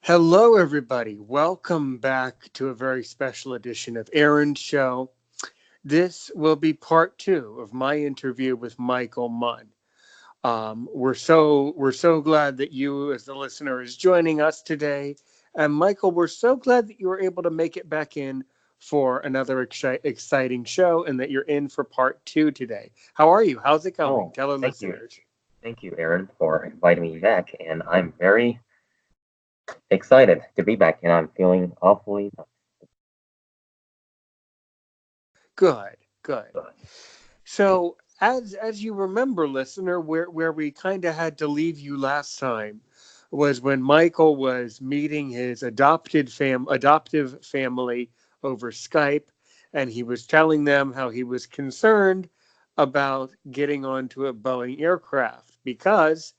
Hello, everybody. Welcome back to a very special edition of Aaron's Show. This will be part two of my interview with Michael Munn. We're so glad that you, as the listener, is joining us today. And Michael, we're so glad that you were able to make it back in for another exciting show, and that you're in for part two today. How are you? How's it going? Oh, Tell our thank you. listeners. Thank you, Aaron, for inviting me back. And I'm very excited to be back, and I'm feeling awfully Good, good. good. So, as you remember, listener, where we kind of had to leave you last time was when Michael was meeting his adoptive family over Skype, and he was telling them how he was concerned about getting onto a Boeing aircraft because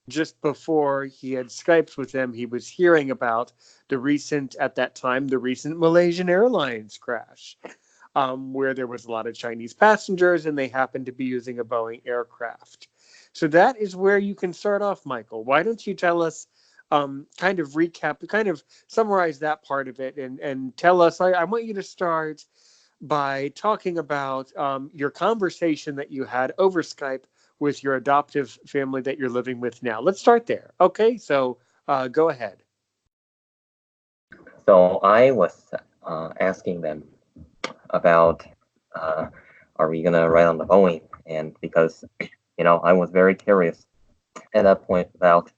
just before he had Skypes with them, he was hearing about at that time, the recent Malaysian Airlines crash, where there was a lot of Chinese passengers and they happened to be using a Boeing aircraft. So that is where you can start off, Michael. Why don't you tell us, kind of summarize that part of it, and tell us, I want you to start by talking about your conversation that you had over Skype with your adoptive family that you're living with now. Let's start there. Okay, so go ahead. So I was asking them about uh, are we gonna ride on the Boeing? And because I was very curious at that point about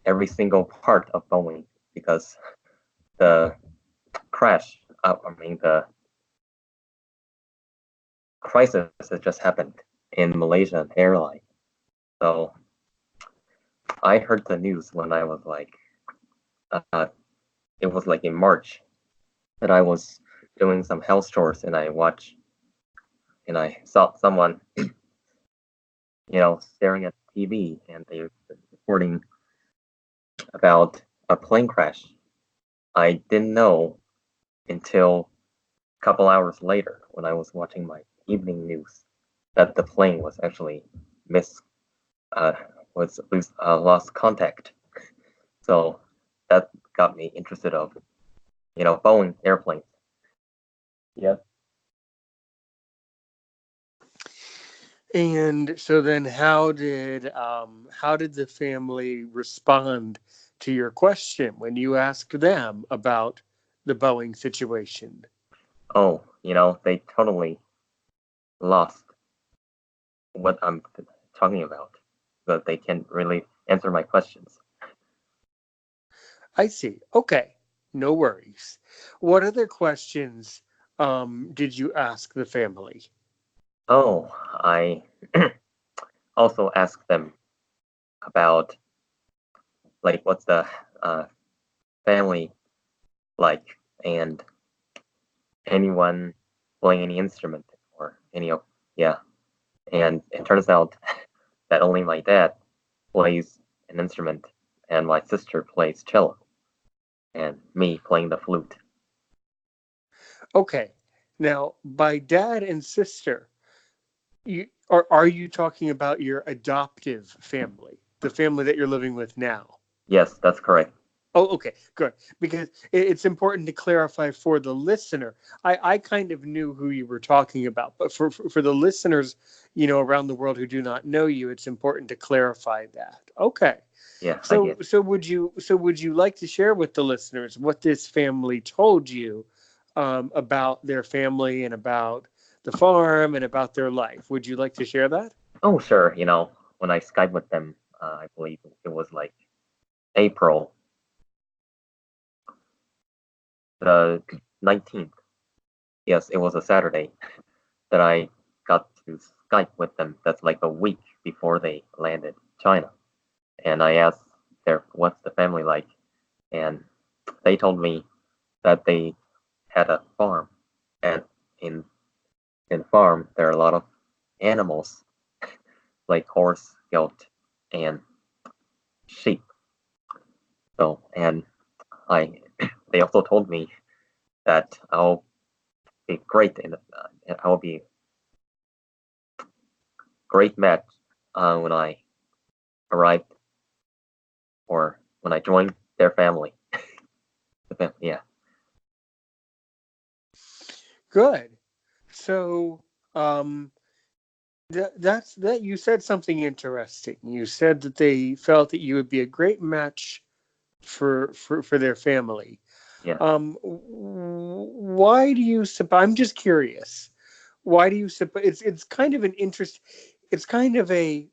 every single part of Boeing because the crash, the crisis that just happened in Malaysian airline. So I heard the news when I was uh, it was like in March that I was doing some house chores and I saw someone, staring at TV and they were reporting about a plane crash. I didn't know until a couple hours later when I was watching my evening news that the plane was actually miss uh, lost contact. So that got me interested of Boeing airplanes. Yeah. And so then how did the family respond to your question when you asked them about the Boeing situation? Oh, they totally lost what I'm talking about, but they can't really answer my questions. I see. Okay. No worries. What other questions did you ask the family? Oh, I also asked them about like what's the uh, family like and anyone playing any instrument or any of yeah. And it turns out that only my dad plays an instrument and my sister plays cello and me playing the flute. Okay. Now, by dad and sister, are you talking about your adoptive family, the family that you're living with now? Yes, that's correct. Oh, okay, good. Because it's important to clarify for the listener. I kind of knew who you were talking about, but for the listeners, around the world who do not know you, it's important to clarify that. Okay. Yeah, I So get. would you like to share with the listeners what this family told you about their family and about the farm and about their life? Would you like to share that? Oh, sure. When I Skyped with them, I believe it was like April the 19th. Yes, it was a Saturday that I got to Skype with them. That's like a week before they landed China. And I asked what's the family like, and they told me that they had a farm, and in farm there are a lot of animals like horse, goat, and sheep. So, and I, they also told me that I'll be great I will be great match when I arrived or when I joined their family. Yeah. Good. So, um, that you said something interesting. You said that they felt that you would be a great match for their family. Yeah. Why do you I'm just curious. Why do you suppose it's kind of an interest? It's kind of a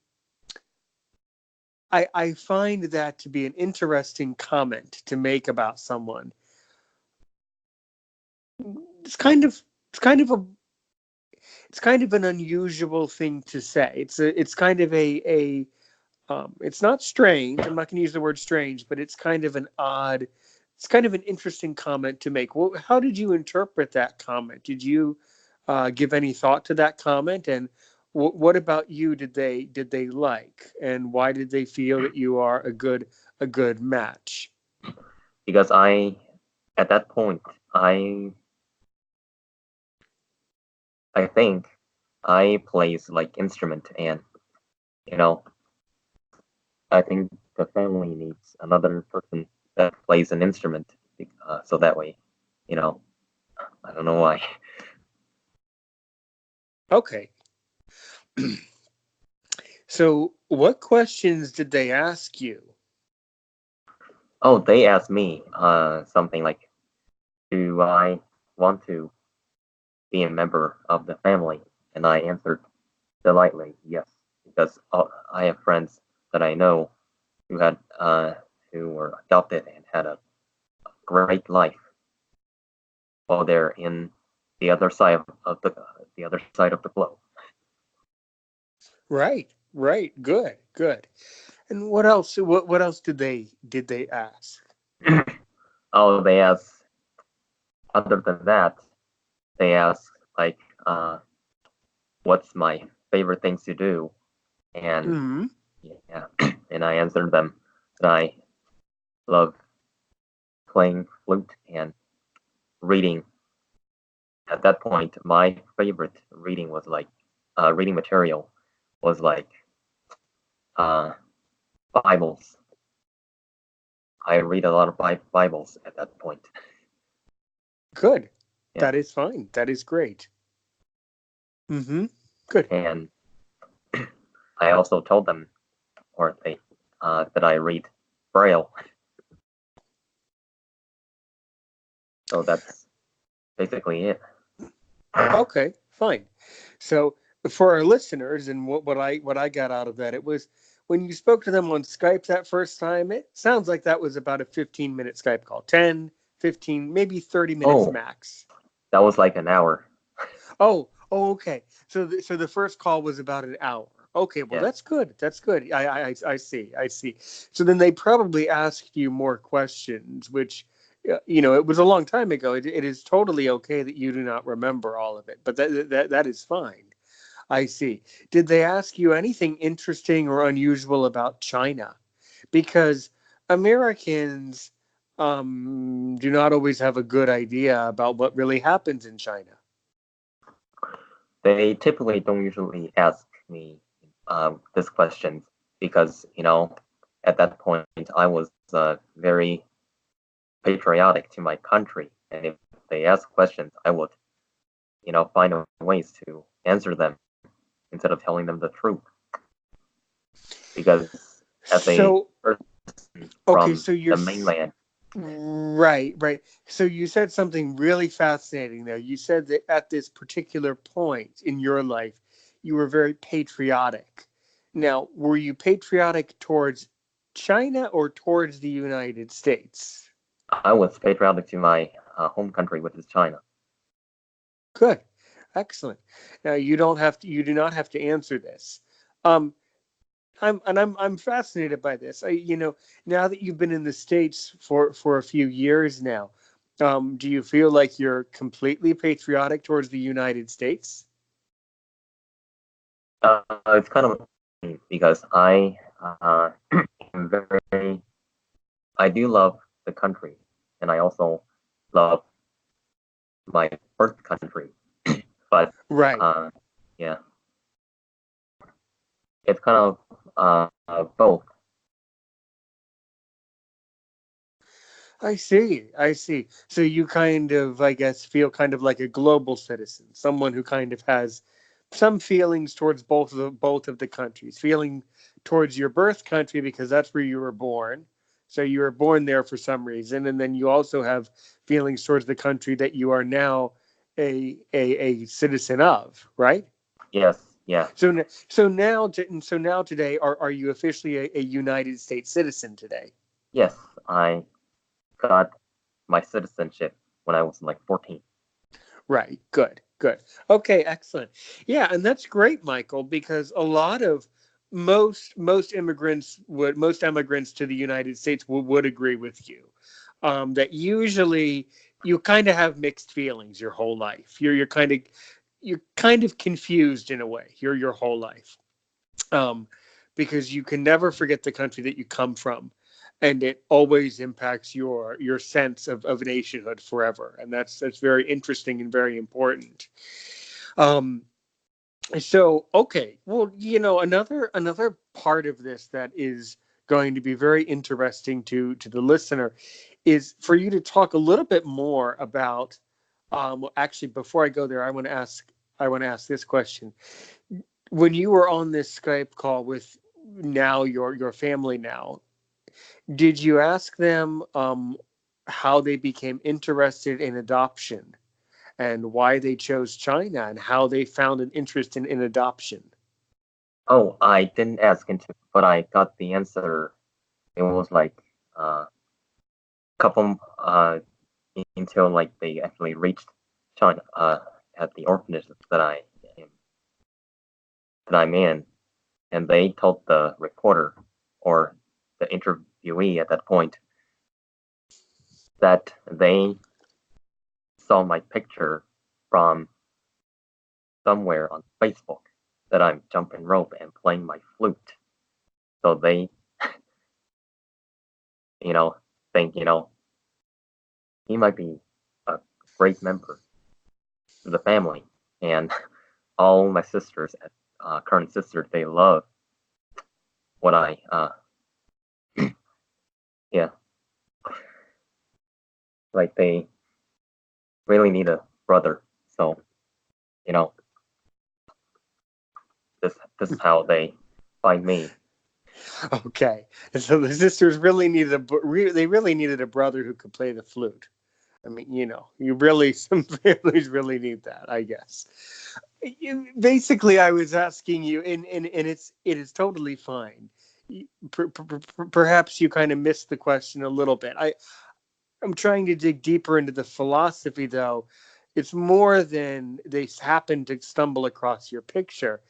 I find that to be an interesting comment to make about someone. It's kind of it's kind of a it's kind of an unusual thing to say. It's kind of it's not strange. I'm not going to use the word strange, but it's kind of an interesting comment to make. Well, how did you interpret that comment? Did you give any thought to that comment? And what about you? Did they like? And why did they feel that you are a good match? Because at that point, I I think I plays like instrument, and you know, I think the family needs another person that plays an instrument, so that way, you know, I don't know why. Okay. So, what questions did they ask you? Oh, they asked me something like, "Do I want to be a member of the family?" And I answered politely, yes, because I have friends that I know who had who were adopted and had a great life while they're in the other side of the globe. Right, right, good, good. And what else? What else did they ask? Oh, they asked. Other than that, they asked like, "What's my favorite things to do?" And Hmm. yeah, and I answered them that I love playing flute and reading. At that point, my favorite reading was like reading material was like uh, Bibles. I read a lot of Bibles at that point. Good. Yeah, That is fine. That is great. Hmm. Good. and I also told them, or they, that I read Braille. So that's basically it. Okay, fine. So for our listeners, and what I got out of that, it was when you spoke to them on Skype that first time. It sounds like that was about a 15-minute Skype call, 10, 15, maybe 30 minutes Oh, max. that was like an hour. Oh, okay. So the first call was about an hour. Okay, well Yeah. that's good. That's good. I see. I see. So then they probably asked you more questions, which it was a long time ago. It is totally okay that you do not remember all of it, but that is fine. I see. Did they ask you anything interesting or unusual about China? Because Americans do not always have a good idea about what really happens in China. They typically don't usually ask me this question because, at that point I was very patriotic to my country. And if they ask questions, I would, find ways to answer them instead of telling them the truth. Because as a So, person okay, from so the mainland, right, right. So you said something really fascinating there. You said that at this particular point in your life, you were very patriotic. Now, were you patriotic towards China or towards the United States? I was patriotic to my home country, which is China. Good. Excellent. Now you do not have to answer this. Um, I'm fascinated by this. Now that you've been in the States for a few years now, do you feel like you're completely patriotic towards the United States? It's kind of because am very I do love the country, and I also love my birth country. But Right. uh, yeah, it's kind of both. I see. I see. So you kind of, I guess, feel kind of like a global citizen, someone who kind of has some feelings towards both of the countries, feeling towards your birth country because that's where you were born. So you were born there for some reason, and then you also have feelings towards the country that you are now a citizen of, right? Yes, yeah, So now today, are you officially a United States citizen today? yes. I got my citizenship when I was like 14. Right. Good. Good. Okay. Excellent. Yeah, and that's great, Michael, because a lot of most immigrants to the United States would agree with you that usually you kind of have mixed feelings your whole life. You're kind of confused in a way. Your whole life um, because you can never forget the country that you come from, and it always impacts your sense of nationhood forever, and that's very interesting and very important. Um, so okay, well, another part of this that is going to be very interesting to the listener is for you to talk a little bit more about. Well, actually, before I go there, I want to ask this question when you were on this Skype call with now your family now, did you ask them how they became interested in adoption and why they chose China and how they found an interest in adoption? Oh, I didn't ask into, but I got the answer. It was like couple until like they actually reached China at the orphanage am that I'm in, and they told the reporter or the interviewee at that point that they saw my picture from somewhere on Facebook that I'm jumping rope and playing my flute. So they, you know, think he might be a great member of the family, and all my sisters, current sisters, they love what yeah, like they really need a brother. So you know, this is how they find me. Okay, and so the sisters really they really needed a brother who could play the flute. I mean, you really some families really need that, I guess. Basically, I was asking you, and it is totally fine. Perhaps you kind of missed the question a little bit. I'm trying to dig deeper into the philosophy, though. It's more than they happen to stumble across your picture.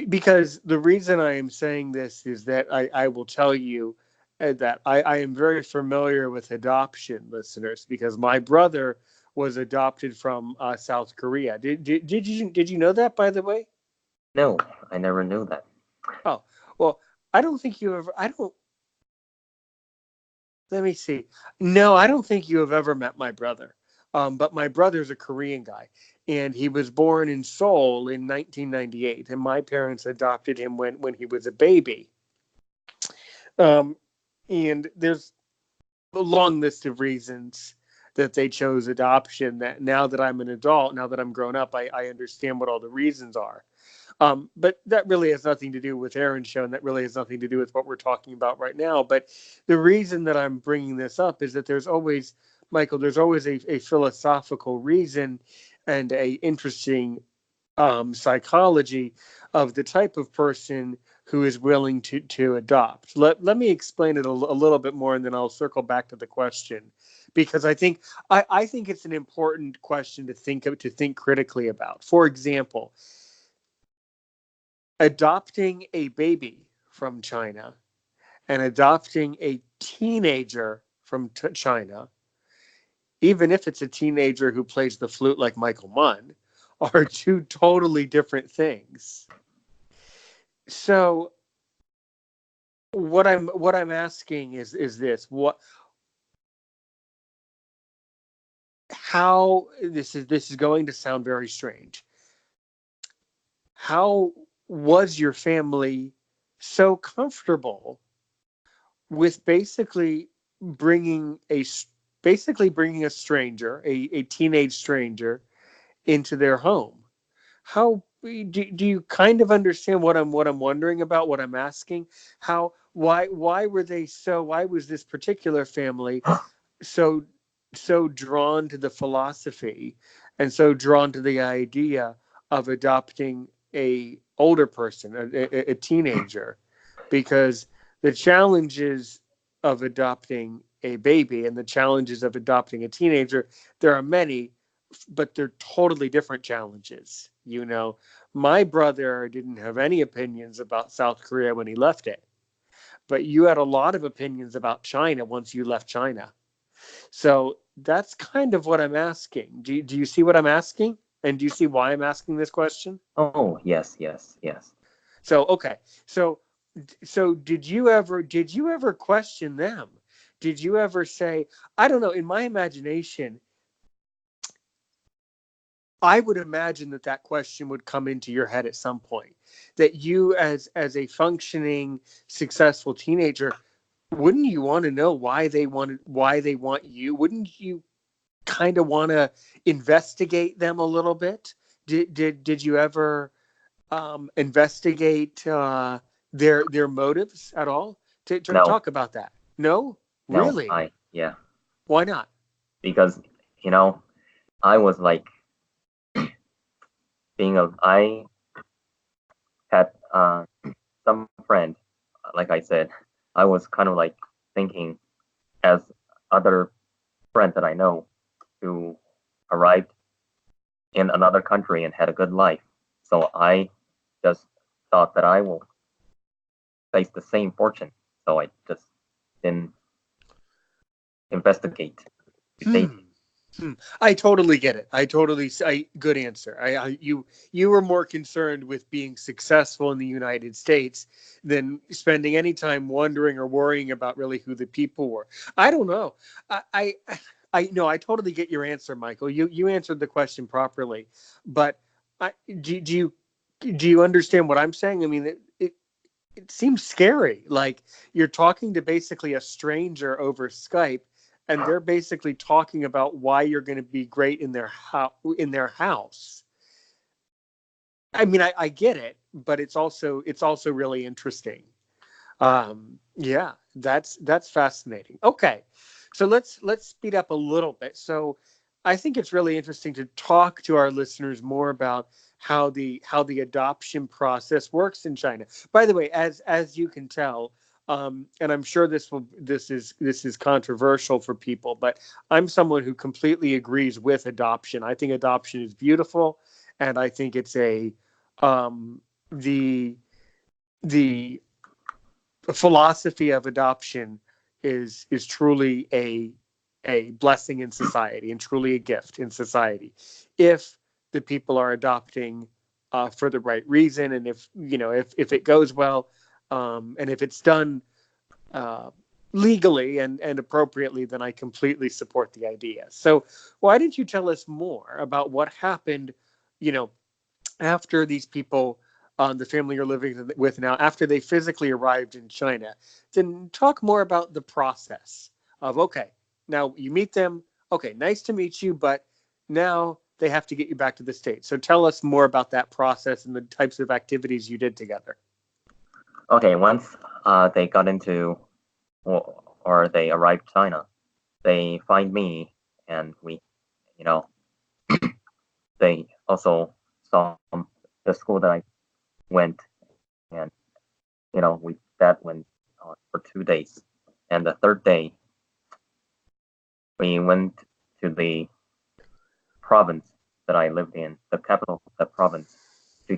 Because the reason I am saying this is that I will tell you that I am very familiar with adoption, listeners, because my brother was adopted from South Korea. Did you know that, by the way? No, I never knew that. Oh, well, I don't think you ever. I don't. Let me see. No, I don't think you have ever met my brother. But my brother's a Korean guy, and he was born in Seoul in 1998, and my parents adopted him when he was a baby. Um, and there's a long list of reasons that they chose adoption. That now that I'm an adult, now that I'm grown up, I understand what all the reasons are. But that really has nothing to do with Aaron's show, and that really has nothing to do with what we're talking about right now. But the reason that I'm bringing this up is that Michael, there's always a philosophical reason and a interesting psychology of the type of person who is willing to adopt. Let me explain it a little bit more, and then I'll circle back to the question because I think it's an important question to think critically about. For example, adopting a baby from China and adopting a teenager from China, even if it's a teenager who plays the flute like Michael Munn, are two totally different things. So what I'm asking is this: how this is going to sound very strange. How was your family so comfortable with basically? bringing a basically bringing a stranger, a teenage stranger, into their home. How do you kind of understand what I'm wondering about, what I'm asking? How why were they so why was this particular family so drawn to the philosophy and so drawn to the idea of adopting a older person, a teenager, because the challenges of adopting a baby and the challenges of adopting a teenager, there are many, but they're totally different challenges. My brother didn't have any opinions about South Korea when he left it, but you had a lot of opinions about China once you left China. So that's kind of what I'm asking. Do you see what I'm asking? And do you see why I'm asking this question? Oh, yes, yes, yes. So okay. So did you ever question them? Did you ever say, I don't know, in my imagination, I would imagine that question would come into your head at some point. That you, as a functioning, successful teenager, wouldn't you want to know why they want you? Wouldn't you kind of want to investigate them a little bit? Did you ever investigate their motives at all? To No, talk about that? No, no, really? yeah, Why not? because, you know, I was like, I had some friend, like I said, I was kind of like thinking as other friends that I know who arrived in another country and had a good life. So I just thought that I will face the same fortune. So I just didn't investigate to date. Hmm. I totally get it. Good answer. You were more concerned with being successful in the United States than spending any time wondering or worrying about really who the people were. I don't know. I, I, I no, I totally get your answer, Michael. You answered the question properly, but I, do you understand what I'm saying? I mean, it seems scary. Like you're talking to basically a stranger over Skype, and they're basically talking about why you're going to be great in their house. I mean, I get it, but it's also really interesting. Yeah, that's fascinating. Okay, so let's speed up a little bit. So, I think it's really interesting to talk to our listeners more about how the adoption process works in China. By the way, as you can tell, and I'm sure this is controversial for people, but I'm someone who completely agrees with adoption. I think adoption is beautiful, and I think it's a the the philosophy of adoption is truly a blessing in society and truly a gift in society if the people are adopting for the right reason, and if it goes well, and if it's done uh, legally and appropriately, then I completely support the idea. So why don't you tell us more about what happened, you know after these people, the family you're living with now, after they physically arrived in China, then talk more about the process of, okay, now you meet them. Okay, nice to meet you, but now they have to get you back to the States. So tell us more about that process and the types of activities you did together. Okay, once they got into or they arrived China, they find me and you know, they also saw the school that I went, and that went on for 2 days. And the third day, we went to the province that I lived in, the capital of the province, to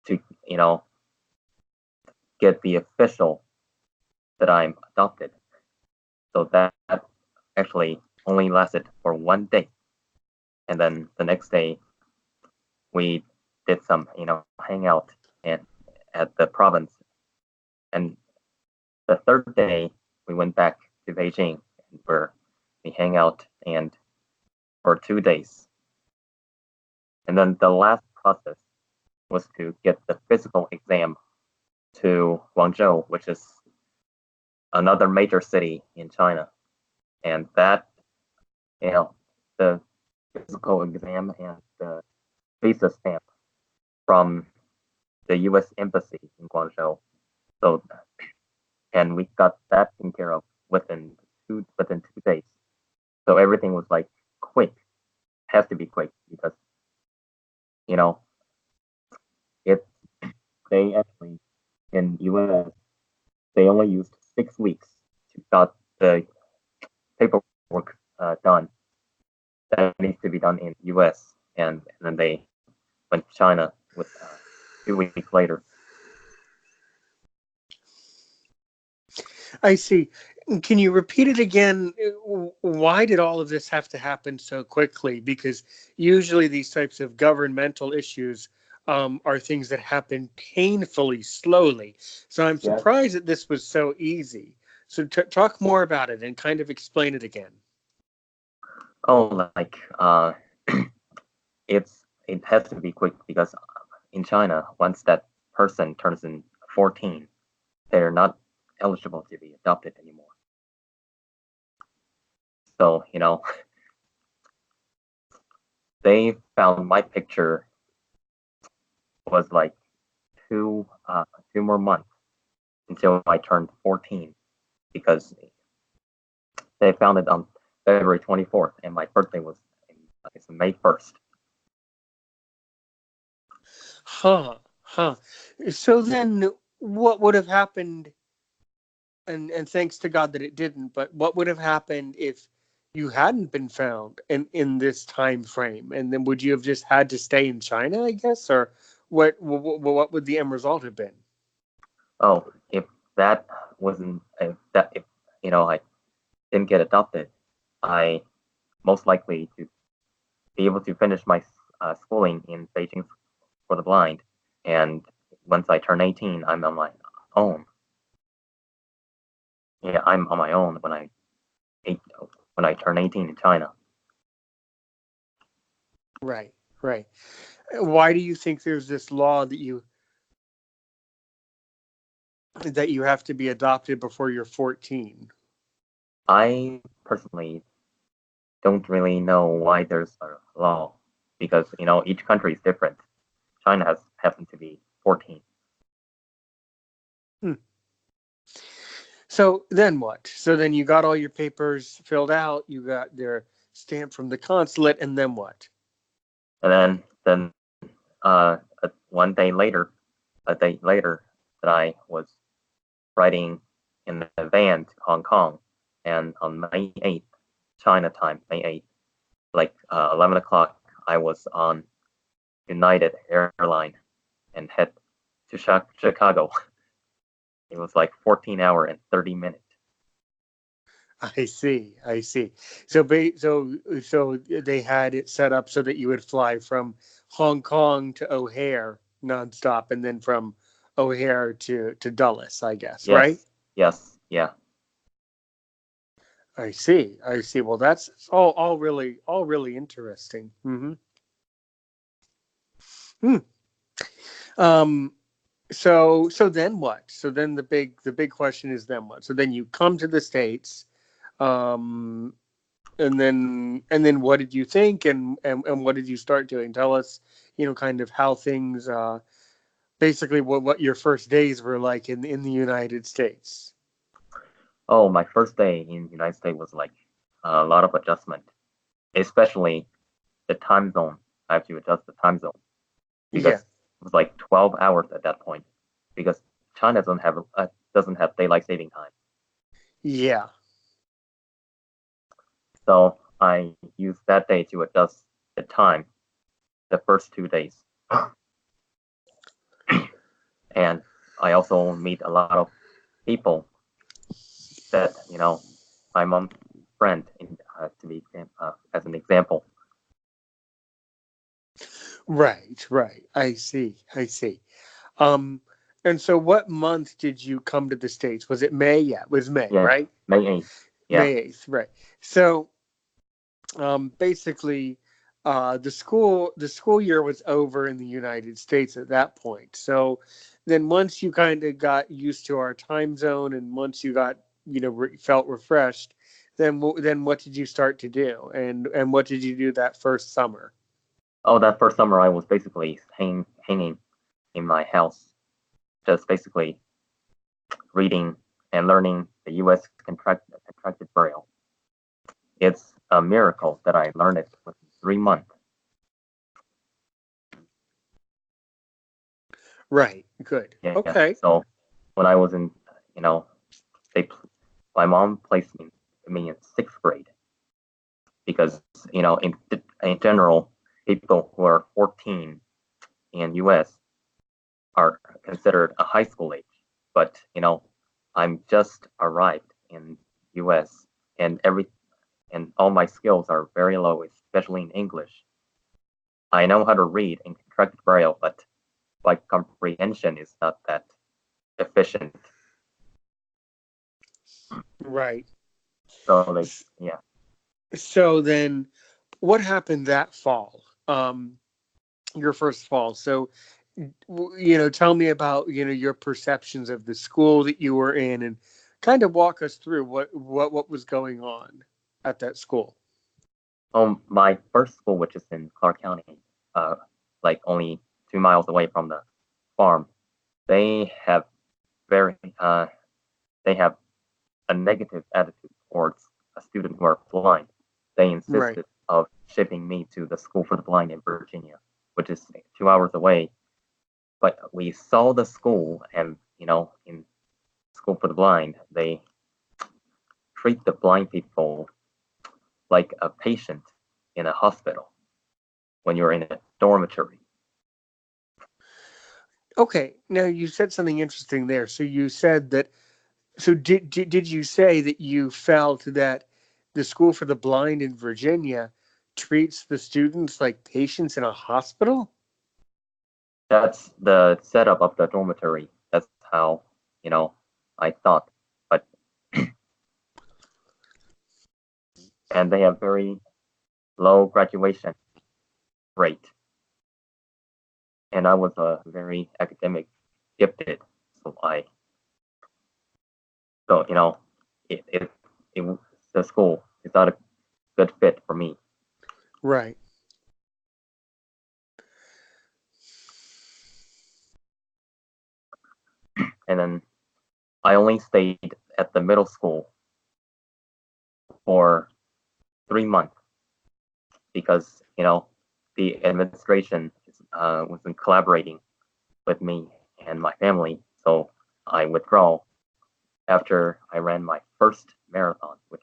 to you know get the official that I'm adopted. So that actually only lasted for 1 day, and then the next day we did some hangout and at the province, and the third day we went back to Beijing where we hang out and for 2 days, and then the last process was to get the physical exam to Guangzhou, which is another major city in China, and that you know the physical exam and the visa stamp from the U.S. Embassy in Guangzhou. So, and we got that taken care of within 2 days. So everything was like quick. Has to be quick because you know it. They actually in U.S. they only used 6 weeks to got the paperwork done that needs to be done in U.S. and then they went to China with 2 weeks later. I see. Can you repeat it again? Why did all of this have to happen so quickly? Because usually these types of governmental issues are things that happen painfully slowly. So I'm Yes. surprised that this was so easy. So talk more about it and kind of explain it again. Oh, like it has to be quick because in China, once that person turns in 14, they're not eligible to be adopted anymore. So they found my picture was like two 2 more months until I turned 14 because they found it on February 24th and my birthday was it's May 1st. Huh, huh. So then what would have happened, and thanks to God that it didn't, but what would have happened if you hadn't been found in this time frame? And then would you have just had to stay in China, I guess? Or what would the end result have been? Oh, if that wasn't if I didn't get adopted, I most likely to be able to finish my schooling in Beijing for the blind, and once I turn 18, I'm on my own. Yeah, I'm on my own eight, when I turn 18 in China. Right, right. Why do you think there's this law that you have to be adopted before you're 14? I personally don't really know why there's a law because each country is different. China has happened to be 14. Hmm. So then what? So then you got all your papers filled out, you got their stamp from the consulate, and then what? And one day later, a day later, that I was riding in the van to Hong Kong, and on May 8th, China time, May 8th, like 11 o'clock, I was on United Airline and head to Chicago. It was like 14 hour and 30 minutes. I see. I see. So they had it set up so that you would fly from Hong Kong to O'Hare nonstop, and then from O'Hare to Dulles, I guess, right? Yes, yes, yeah. I see. I see. Well, that's all really interesting. Hmm. Um. So then what? So then the big question is then what? So then you come to the States. Um. And then what did you think, and what did you start doing? Tell us, kind of how things, basically what your first days were like in the United States. Oh, my first day in the United States was like a lot of adjustment, especially the time zone. I have to adjust the time zone because Yeah. it was like 12 hours at that point because China doesn't have daylight saving time. Yeah. So I used that day to adjust the time the first 2 days. And I also meet a lot of people that my mom's friend to be as an example. Right. Right. I see. I see. Um. And so, what month did you come to the States? Was it May? Yeah, it was May, Yeah, right? May 8th. Yeah. May 8th, right? So, basically, the school year was over in the United States at that point. So then once you kind of got used to our time zone, and once you got felt refreshed, then what did you start to do, and what did you do that first summer? Oh, that first summer I was basically hanging in my house, just basically reading and learning the U.S. contracted braille. It's a miracle that I learned it within 3 months. Right. Good. Yeah. Okay. So when I was in, you know, they, my mom placed me in sixth grade because in general, people who are 14 in U.S. are considered a high school age, but I'm just arrived in U.S. and all my skills are very low, especially in English. I know how to read in contracted braille, but my comprehension is not that efficient. Right. So S- yeah. So then, what happened that fall? Your first fall. So, tell me about your perceptions of the school that you were in, and kind of walk us through what was going on at that school. My first school, which is in Clark County, uh, like only 2 miles away from the farm, they have very they have a negative attitude towards a student who are blind. They Right. insisted of shipping me to the school for the blind in Virginia, which is 2 hours away. But we saw the school, and in school for the blind, they treat the blind people like a patient in a hospital when you're in a dormitory. Okay. Now you said something interesting there. So you said that. So did you say that you felt that the school for the blind in Virginia treats the students like patients in a hospital? That's the setup of the dormitory. That's how, I thought. But and they have very low graduation rate. And I was a very academic gifted, so so it the school is not a good fit for me. Right. And then I only stayed at the middle school for 3 months because the administration wasn't collaborating with me and my family, so I withdraw after I ran my first marathon, which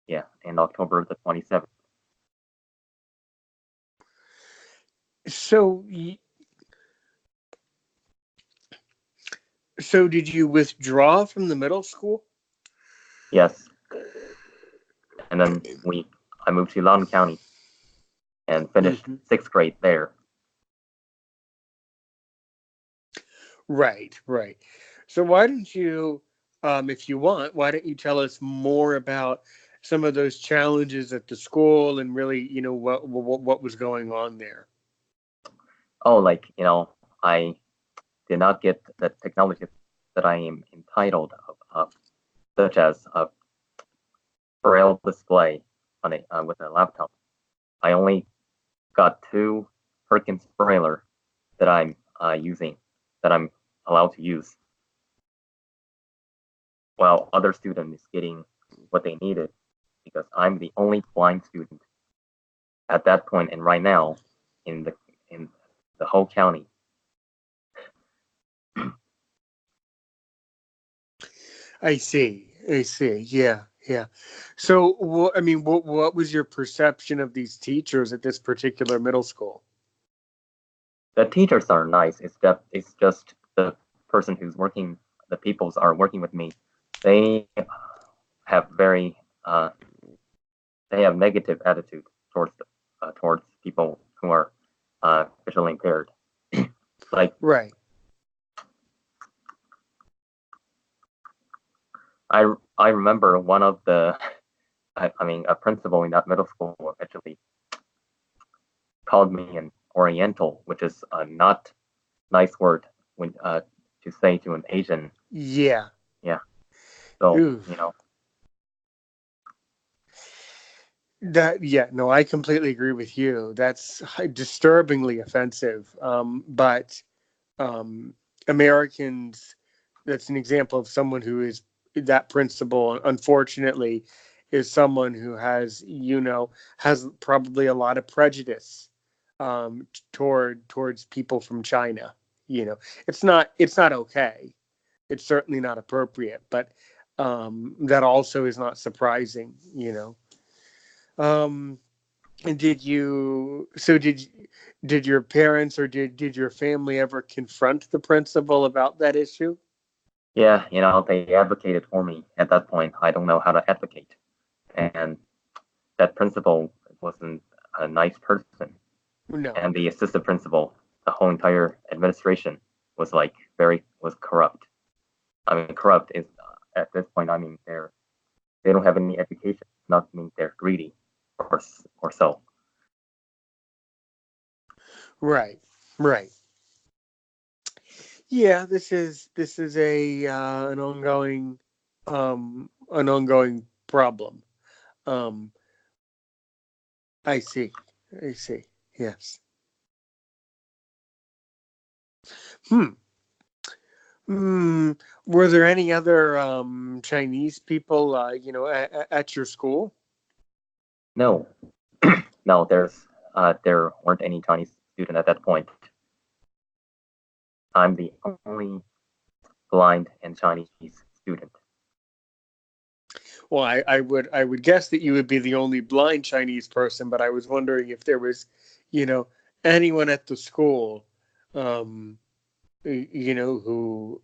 is in October the 27th. So so did you withdraw from the middle school? Yes, and then I moved to Loudoun County and finished Hmm. sixth grade there. Right, right. So why don't you, if you want, why don't you tell us more about some of those challenges at the school, and really, what was going on there? Oh, I did not get the technology that I am entitled of such as a braille display on with a laptop. I only got two Perkins Brailler that I'm using, that I'm allowed to use, while other students is getting what they needed because I'm the only blind student at that point and right now in the whole county. I see. I see. Yeah, yeah. So, I mean, what was your perception of these teachers at this particular middle school? The teachers are nice. It's just the person who's working, the peoples are working with me. They have very they have negative attitude towards people who are visually impaired. Like Right. I remember one of the I mean a principal in that middle school actually called me an Oriental, which is a not nice word when to say to an Asian. Yeah. Yeah, So, Ooh, you know, yeah, no, I completely agree with you. That's disturbingly offensive. But um, Americans, that's an example of someone who is that principle. Unfortunately, is someone who has, has probably a lot of prejudice towards people from China. It's not okay. It's certainly not appropriate, but that also is not surprising. Um, and did your parents or did your family ever confront the principal about that issue? yeah, they advocated for me at that point. I don't know how to advocate. And that principal wasn't a nice person. No. And the assistant principal, the whole entire administration was like was corrupt. I mean, corrupt is at this point. I mean, they don't have any education. Not mean they're greedy, or or so. Right. Right. Yeah, this is a an ongoing problem. Um, I see. I see. Yes. Hmm. Hmm. Were there any other Chinese people, at your school? No, no, there weren't any Chinese student at that point. I'm the only blind and Chinese student. Well, I would guess that you would be the only blind Chinese person, but I was wondering if there was, you know, anyone at the school, um, who,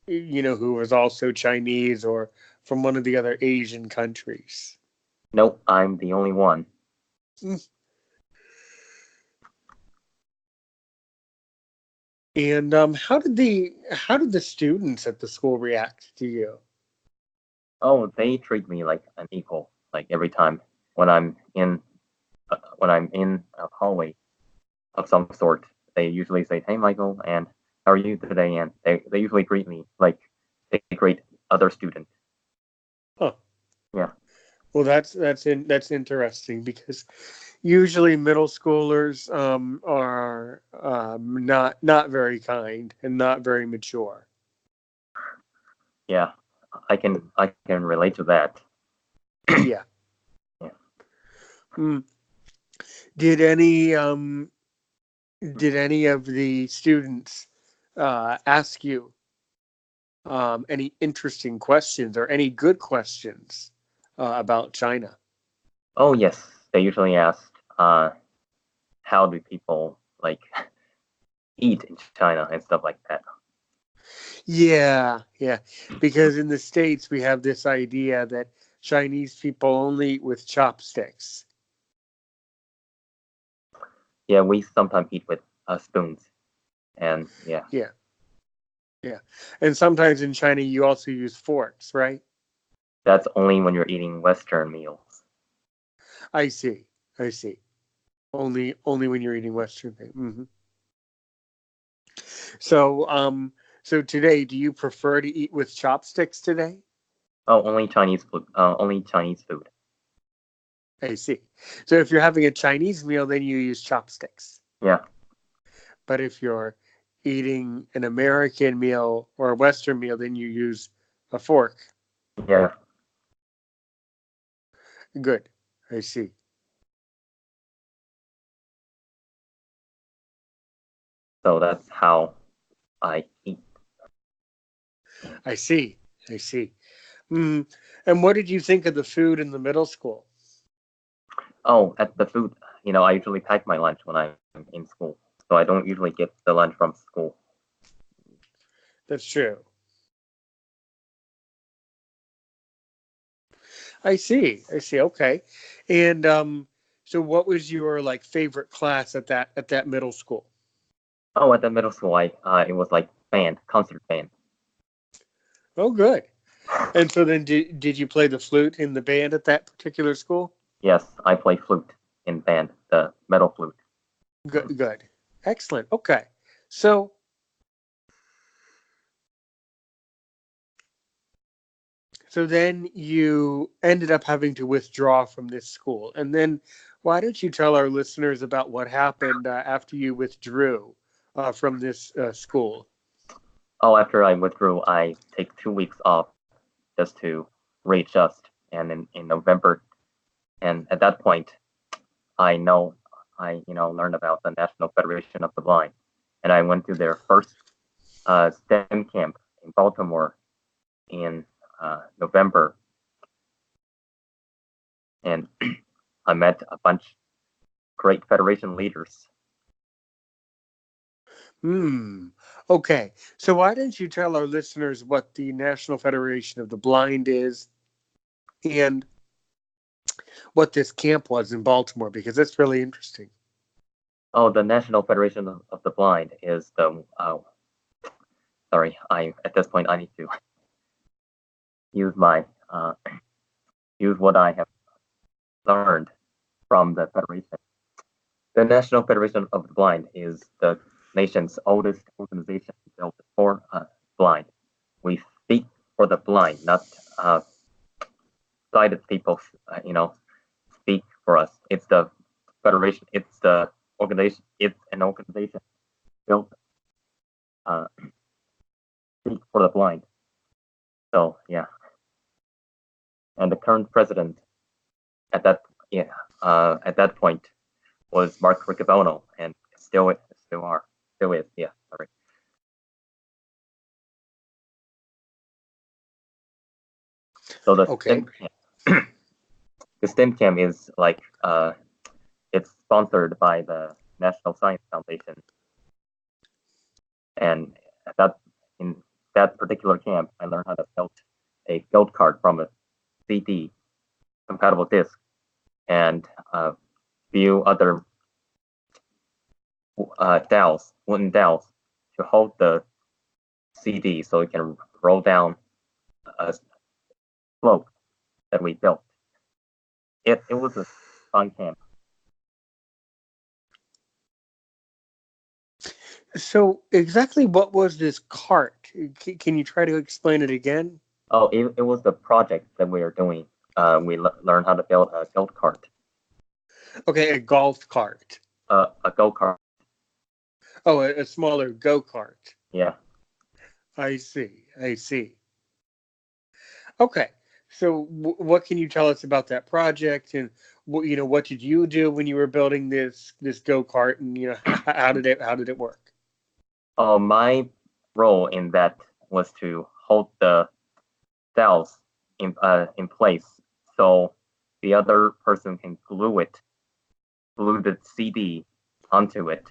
who was also Chinese or from one of the other Asian countries. Nope, I'm the only one. And how did the students at the school react to you? Oh, they treat me like an equal. Like every time when I'm in a hallway of some sort, they usually say, "Hey, Michael, and how are you today?" And they usually greet me like they greet other students. Huh. Yeah, Well, that's interesting because usually middle schoolers are not very kind and not very mature. yeah, I can relate to that. Yeah. Yeah. Mm. Did any um did any of the students ask you any interesting questions or any good questions about China? Oh yes, they usually ask, how do people like eat in China and stuff like that. Yeah, yeah. Because in the States we have this idea that Chinese people only eat with chopsticks. Yeah, we sometimes eat with spoons, and yeah, Yeah, yeah. And sometimes in China you also use forks, right? that's only when you're eating Western meals. I see. I see. Only when you're eating Western thing. So so today, do you prefer to eat with chopsticks today? Oh, only Chinese food. Only Chinese food. I see. So if you're having a Chinese meal, then you use chopsticks. Yeah, But if you're eating an American meal or a Western meal, then you use a fork. yeah. Good. I see. So that's how I eat. I see. I see. Mm. And what did you think of the food in the middle school? Oh, at the food, I usually pack my lunch when I'm in school, so I don't usually get the lunch from school. That's true. I see. I see. Okay. And so what was your like favorite class at that middle school? Oh, at the middle school, I it was like band, concert band. Oh, good. And so then did you play the flute in the band at that particular school? Yes, I play flute in band, the metal flute. Good, good. Excellent. Okay. So So then you ended up having to withdraw from this school. And then why don't you tell our listeners about what happened after you withdrew from this school? Oh, after I withdrew, I take 2 weeks off just to readjust. And in November, and at that point, I know I learned about the National Federation of the Blind, and I went to their first STEM camp in Baltimore in November, and I met a bunch great Federation leaders. Hmm. Okay. So why don't you tell our listeners what the National Federation of the Blind is and what this camp was in Baltimore? Because that's really interesting. Oh, the National Federation of the Blind is the. Sorry, I at this point I need to use my use what I have learned from the Federation. The National Federation of the Blind is the nation's oldest organization built for blind. We speak for the blind, not sighted people. Speak for us. It's the federation. It's the organization. It's an organization built uh, speak for the blind. So yeah, and the current president at that yeah at that point was Mark Riccobono, and still is. Yeah, sorry. So the Okay. STEM camp, the STEM camp is like it's sponsored by the National Science Foundation, and at that in that particular camp, I learned how to build a gold card from a CD compatible disc and a few other wooden dowels to hold the CD so it can roll down a slope that we built. It was a fun camp. So exactly what was this cart? Can you try to explain it again? Oh, it was the project that we were doing. We learned how to build a gold cart, Okay, a golf cart. a go kart. Oh, a smaller go kart. Yeah. I see. I see. Okay. So what can you tell us about that project and what did you do when you were building this go kart and how did it work? My role in that was to hold the cells in place so the other person can glue the CD onto it,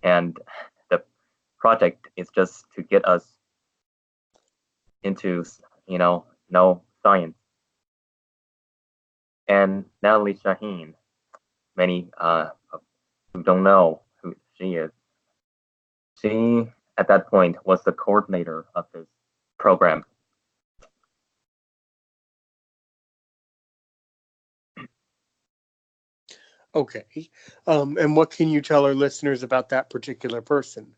and the project is just to get us into know science. And Natalie Shaheen, many who don't know who she is, she at that point was the coordinator of this program. Okay. And what can you tell our listeners about that particular person?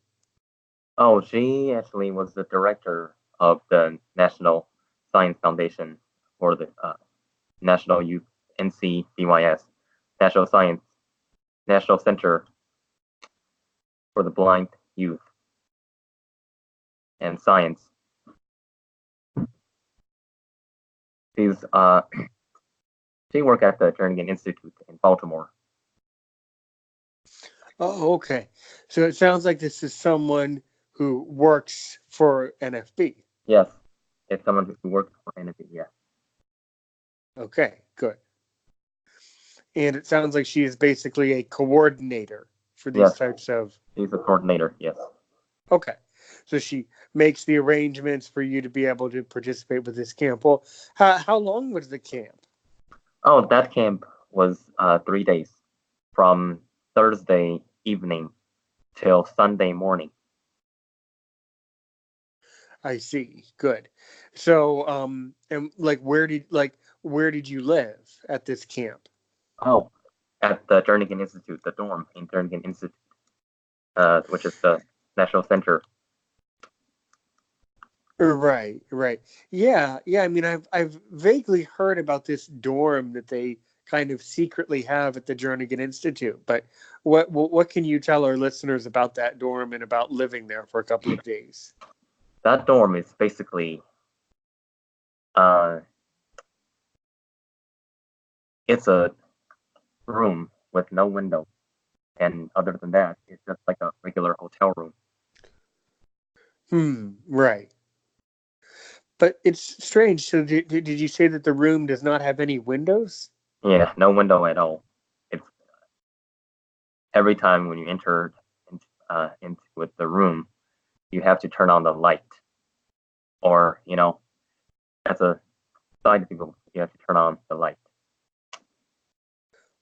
Oh, she actually was the director of the National Science Foundation, or the National Youth NCBYS, National Science National Center for the Blind Youth and Science. She's she worked at the Jernigan Institute in Baltimore. Oh, okay. So it sounds like this is someone who works for NFB. Yes, it's someone who worked for NFB. Yes, Okay, good. And it sounds like she is basically a coordinator for these yes, types of. she's a coordinator. Yes. Okay. So she makes the arrangements for you to be able to participate with this camp. Well, how long was the camp? Oh, that camp was 3 days, from Thursday evening till Sunday morning. I see. Good. So, and where did you live at this camp? Oh, at the Jernigan Institute, the dorm in Jernigan Institute, which is the National Center. Right, right. Yeah, yeah. I mean, I've vaguely heard about this dorm that they kind of secretly have at the Jernigan Institute. But what can you tell our listeners about that dorm and about living there for a couple of days? That dorm is basically uh, it's a room with no window, and other than that, it's just like a regular hotel room. Right. But it's strange. So did you say that the room does not have any windows? Yeah, no window at all. It's every time when you enter into with the room, you have to turn on the light, or as a side people, you have to turn on the light.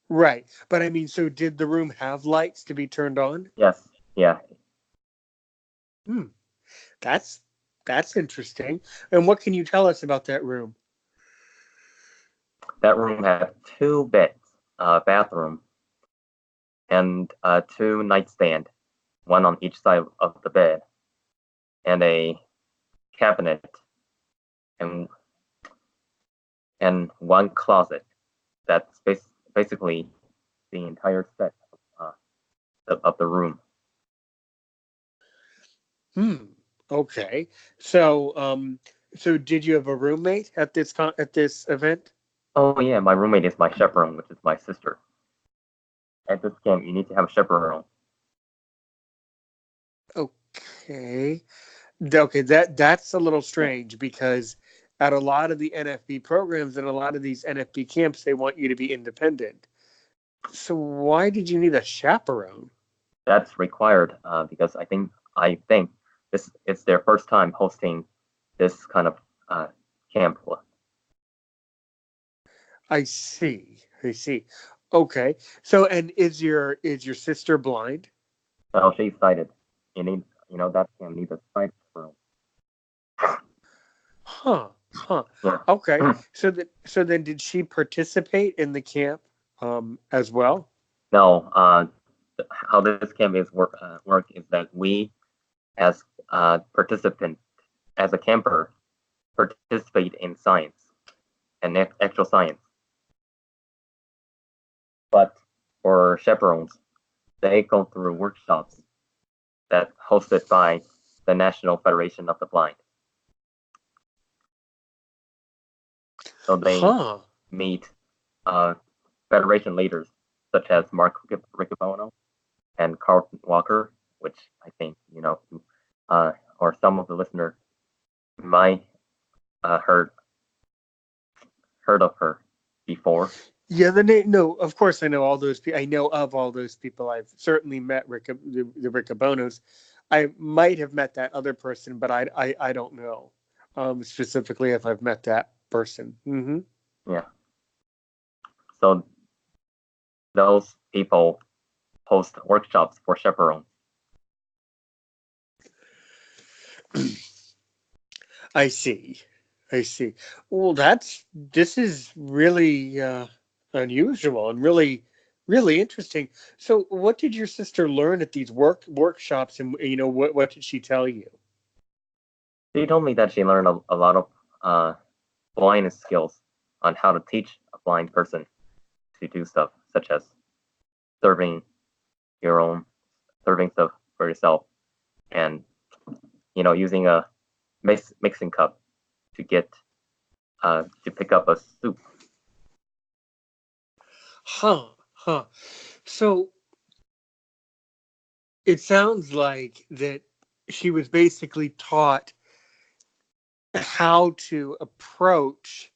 Right. But I mean, so did the room have lights to be turned on? Yes, yeah, Hmm. That's that's interesting. And what can you tell us about that room? that room had two beds, bathroom, and two nightstand, one on each side of the bed, and a cabinet, and one closet. That's basically the entire set uh, of the room. Hmm. Okay. So, so did you have a roommate at this event? Oh yeah, my roommate is my chaperone, which is my sister. At this camp, you need to have a chaperone. Okay. Okay, that's a little strange because at a lot of the NFB programs and a lot of these NFB camps, they want you to be independent. So why did you need a chaperone? That's required because I think this it's their first time hosting this kind of camp. I see. I see. Okay. So, and is your sister blind? So she's cited. You need, that camp needs a site chaperone. Huh. Huh. Yeah. Okay. So then did she participate in the camp as well? No, how this camp is work is that we as participants as a camper participate in science and actual science. But for chaperones, they go through workshops that hosted by the National Federation of the Blind. So they Huh. meet uh, Federation leaders such as Mark Riccobono and Carlton Walker, which I think or some of the listeners might heard of her before. Yeah, the name. No, of course I know all those people. I know of all those people. I've certainly met the Riccobonos. I might have met that other person, but I don't know specifically if I've met that person. Yeah. So those people host workshops for chaperones. I see. I see. Well, this is really unusual and really interesting. So, what did your sister learn at these workshops, and what did she tell you? She told me that she learned a lot of blindness skills on how to teach a blind person to do stuff such as serving your own serving stuff for yourself and using a mixing cup to get to pick up a soup. Huh, huh. So it sounds like that she was basically taught how to approach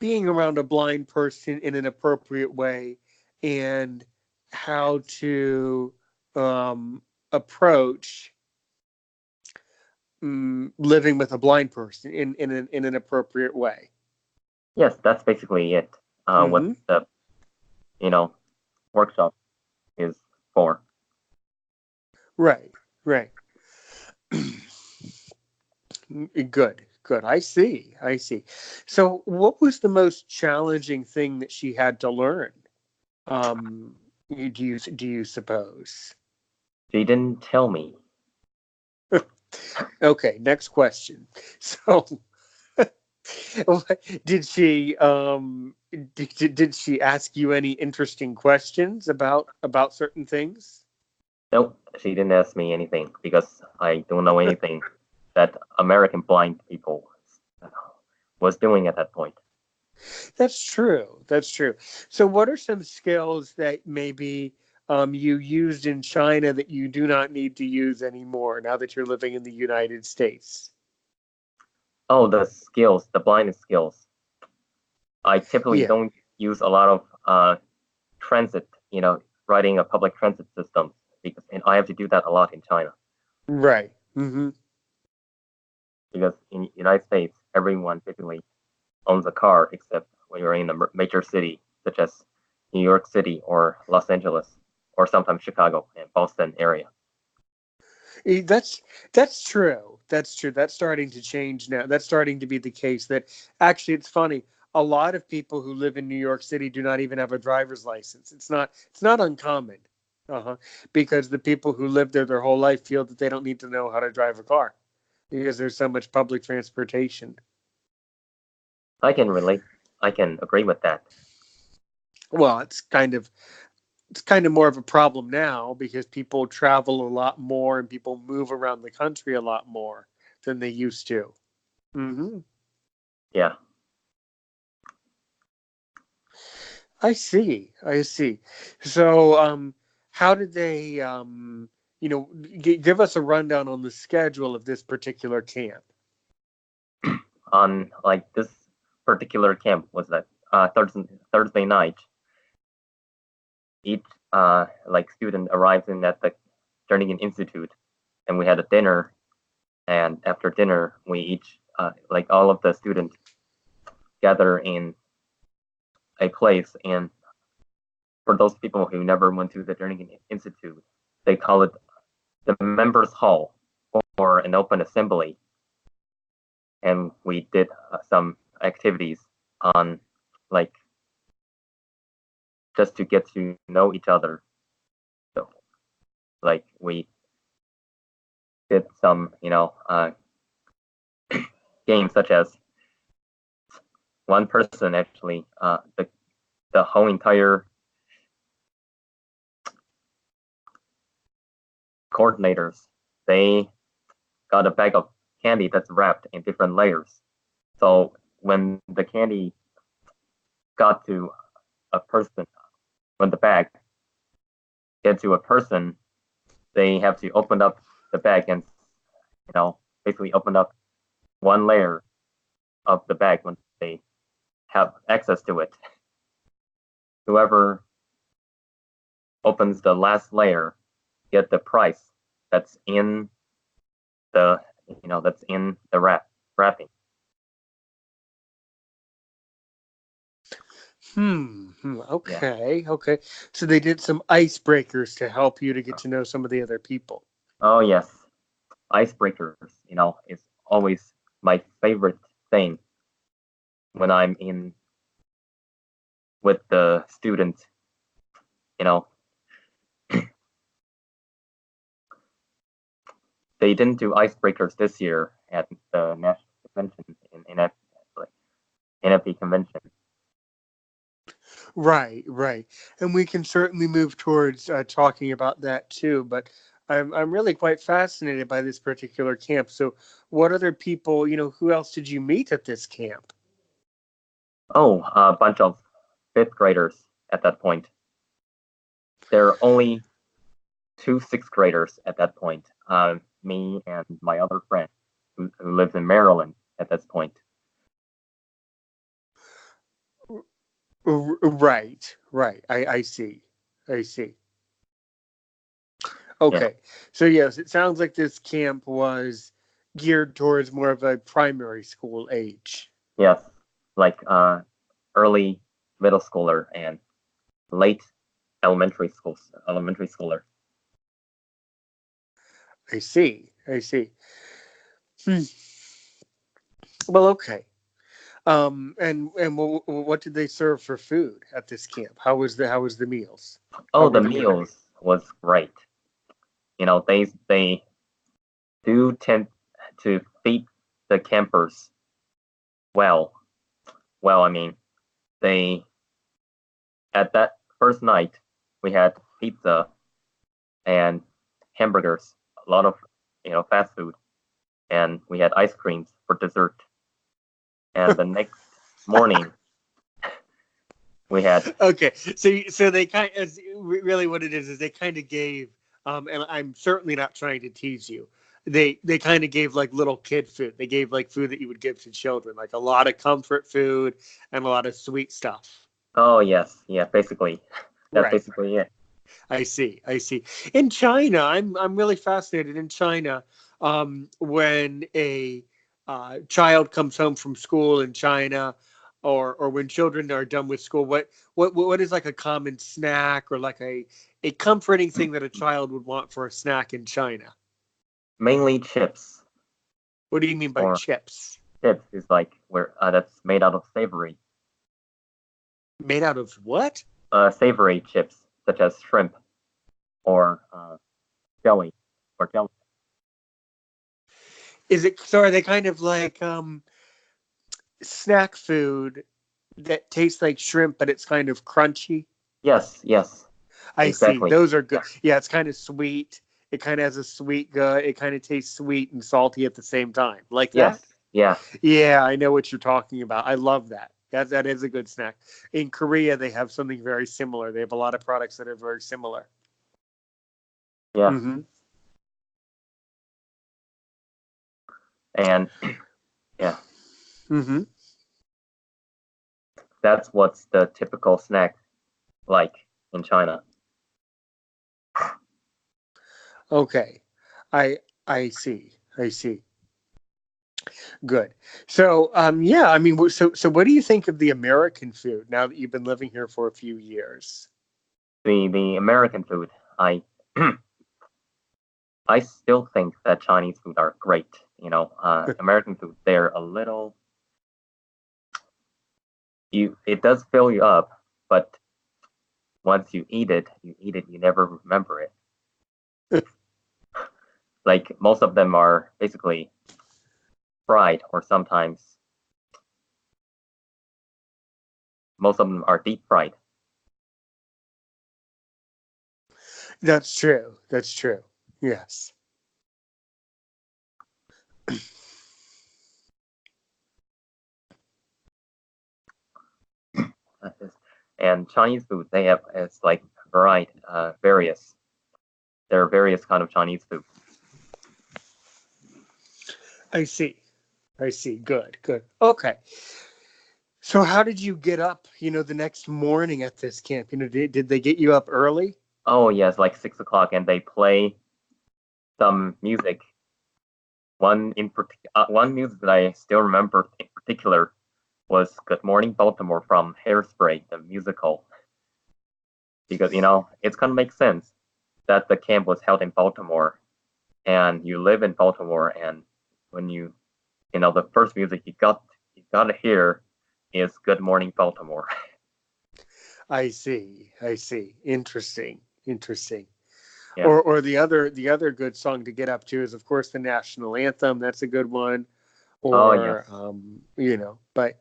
being around a blind person in an appropriate way and how to approach living with a blind person in an appropriate way. Yes, that's basically it. What Hmm. the you know workshop is for. Right, right. Good, good. I see. So, what was the most challenging thing that she had to learn? Do you suppose? She didn't tell me. Okay, next question. So, did she did she ask you any interesting questions about certain things? Nope, she didn't ask me anything because I don't know anything that American blind people was doing at that point. That's true. That's true. So, what are some skills that maybe you used in China that you do not need to use anymore now that you're living in the United States? Oh, the skills, the blindness skills. I typically Yeah. don't use a lot of transit, riding a public transit system because and I have to do that a lot in China Right. Hmm. because in the United States, everyone typically owns a car except when you're in a major city such as New York City or Los Angeles or sometimes Chicago and Boston area. That's true. That's true. That's starting to change now. That's starting to be the case. That actually, it's funny. A lot of people who live in New York City do not even have a driver's license. It's not uncommon. Uh-huh. Because the people who live there their whole life feel that they don't need to know how to drive a car because there's so much public transportation. I can relate. I can agree with that. Well, it's kind of more of a problem now because people travel a lot more and people move around the country a lot more than they used to. Hmm. Yeah. I see. I see. So, how did they, give us a rundown on the schedule of this particular camp? On like this particular camp was that Thursday night, each like student arrives in at the Jerningen Institute, and we had a dinner. And after dinner, we each like all of the students gather in a place. And for those people who never went to the Jerningen Institute, they call it the members' hall or an open assembly. And we did some activities on like just to get to know each other. So like we did some, games such as one person actually, the whole entire coordinators, they got a bag of candy that's wrapped in different layers. So when the candy got to a person, when the bag get to a person, they have to open up the bag and basically open up one layer of the bag when they have access to it. Whoever opens the last layer get the price that's in the wrapping. Okay. Yeah. Okay. So they did some icebreakers to help you to get to know some of the other people. Oh yes, icebreakers. Is always my favorite thing when I'm in with the students. You know, they didn't do icebreakers this year at the national convention in NFP convention. Right, right. And we can certainly move towards talking about that too. But I'm really quite fascinated by this particular camp. So, what other people, who else did you meet at this camp? Oh, a bunch of fifth graders at that point. There are only two sixth graders at that point. Me and my other friend who lives in Maryland at this point. Right, right. I see. I see. Yeah. Okay. So, yes, it sounds like this camp was geared towards more of a primary school age. Yes. Like early middle schooler and late elementary schooler. I see. I see. Hmm. Well, okay. And what did they serve for food at this camp? How was the meals? How Oh, were the the meals? meals was great. They do tend to feed the campers well. Well, I mean, they at that first night we had pizza and hamburgers, a lot of fast food, and we had ice creams for dessert. And the next morning we had Okay, so they kind of, really what it is they kind of gave, and I'm certainly not trying to tease you. They kind of gave like little kid food. They gave like food that you would give to children, like a lot of comfort food and a lot of sweet stuff. oh yes, yeah, basically that's Right. basically it. I see. I see. In China, I'm really fascinated. In China, when a child comes home from school in China, or when children are done with school, what is like a common snack or like a comforting thing that a child would want for a snack in China? Mainly chips, What do you mean by or chips? chips is like where that's made out of Made out of what? savory chips such as shrimp or jelly or jelly. Is it so? Are they kind of like snack food that tastes like shrimp, but it's kind of crunchy? Yes, yes, I see. exactly. Those are good. Yeah, it's kind of sweet. It kind of has a sweet gut. It kind of tastes sweet and salty at the same time. Like that? Yes, yeah, Yeah, I know what you're talking about. I love that. That is a good snack. In Korea, they have something very similar. They have a lot of products that are very similar. yes, Mm-hmm. and yeah, Mm-hmm. that's what's the typical snack like in China. Okay. I I see. I see. Good. So, yeah, I mean, so what do you think of the American food now that you've been living here for a few years? The American food, I I still think that Chinese food are great. American food, they're a little you. It does fill you up, but once you never remember it. Like most of them are basically fried, or sometimes most of them are deep fried. That's true. That's true. Yes. And Chinese food, they have it's like various. There are various kind of Chinese food. I see. I see. Good. Good. Okay. So how did you get up, the next morning at this camp? Did they get you up early? Oh yes, like 6 o'clock, and they play some music. One music that I still remember in particular was "Good Morning Baltimore" from Hairspray, the musical, because it's gonna make sense that the camp was held in Baltimore, and you live in Baltimore, and when the first music you gotta hear is "Good Morning Baltimore." I see. I see. Interesting. Interesting. Yeah. Or the other good song to get up to is of course the national anthem. That's a good one. Oh yes. Or but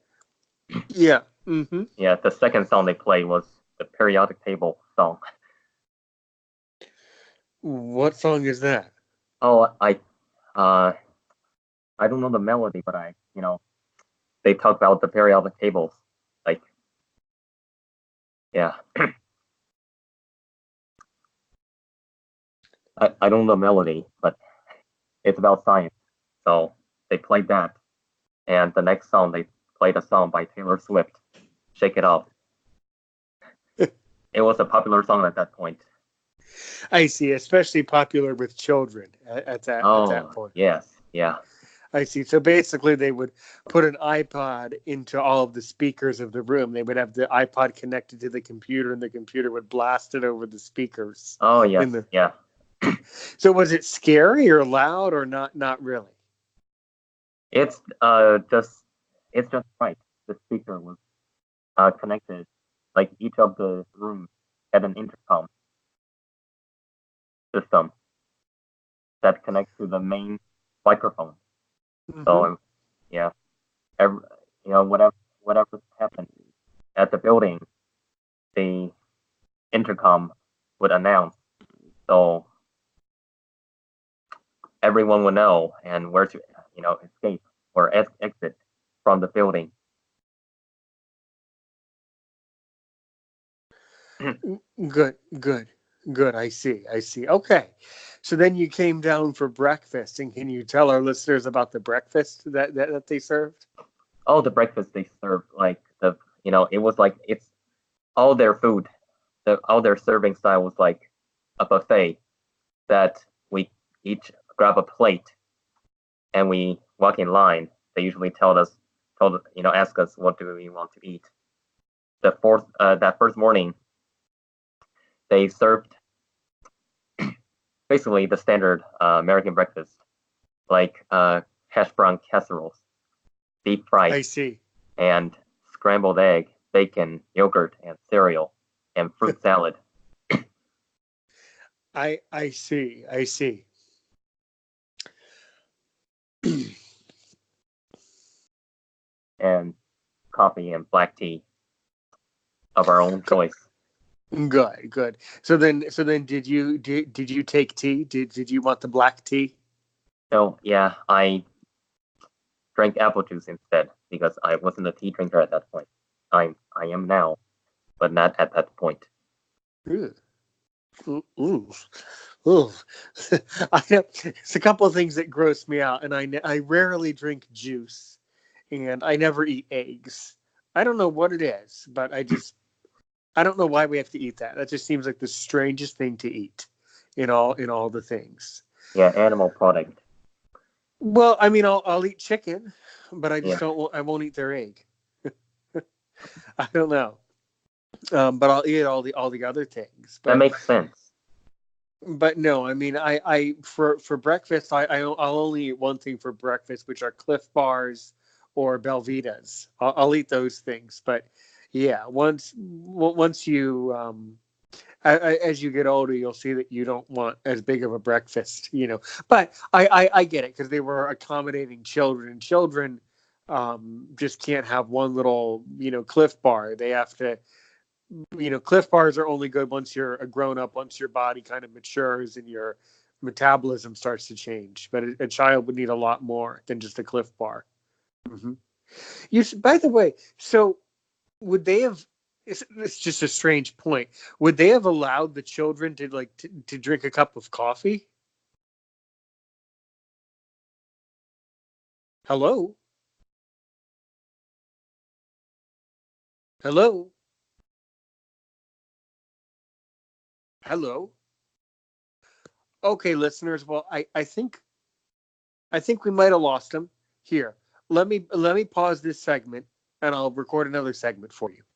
yeah. Mm-hmm. Yeah. The second song they played was the periodic table song. What song is that? Oh, uh I don't know the melody, but they talk about the periodic tables. Like, yeah, I don't know the melody, but it's about science. So they played that, and the next song they played a song by Taylor Swift, "Shake It Off." It was a popular song at that point. I see, especially popular with children at that Oh point. yes, yeah. I see. So basically, they would put an iPod into all of the speakers of the room. They would have the iPod connected to the computer, and the computer would blast it over the speakers. Oh In yes, the yeah. So was it scary or loud or not? Not really. It's just right. The speaker was connected, like each of the rooms had an intercom system that connects to the main microphone. So Mm-hmm. yeah, every, whatever happened at the building, the intercom would announce, so everyone would know and where to escape or exit from the building. Good, good, good. I see. I see. Okay. So then you came down for breakfast, and can you tell our listeners about the breakfast that they served? Oh, the breakfast they served, like it was like it's all their food, all their serving style was like a buffet that we each grab a plate and we walk in line. They usually ask us what do we want to eat. That first morning, they served basically the standard American breakfast, like hash brown casseroles, deep fried, I see. and scrambled egg, bacon, yogurt, and cereal, and fruit salad, I see. I see. and coffee and black tea of our own choice. Good, good. So then, did you take tea? Did you want the black tea? So yeah, I drank apple juice instead because I wasn't a tea drinker at that point. I am now, but not at that point. Ooh, ooh, ooh. Ooh. I know it's a couple of things that gross me out, and I rarely drink juice, and I never eat eggs. I don't know what it is, but I don't know why we have to eat that. That just seems like the strangest thing to eat in all the things. Yeah, animal product. Well, I mean, I'll eat chicken, but I just Yeah, don't. I won't eat their egg. I don't know, but I'll eat all the other things. that But makes sense. but no, I mean, I for breakfast, I'll only eat one thing for breakfast, which are Cliff Bars or Belvitas. I'll eat those things, but yeah, once you as you get older, you'll see that you don't want as big of a breakfast. But I get it because they were accommodating children, and children just can't have one little Cliff Bar. They have to. Cliff Bars are only good once you're a grown up, once your body kind of matures and your metabolism starts to change. But a child would need a lot more than just a Cliff Bar. Hmm. By the way, so would they have? It's just a strange point. Would they have allowed the children to drink a cup of coffee? Hello, hello, hello. Okay, listeners. Well, I think we might have lost them here. Let me pause this segment, and I'll record another segment for you.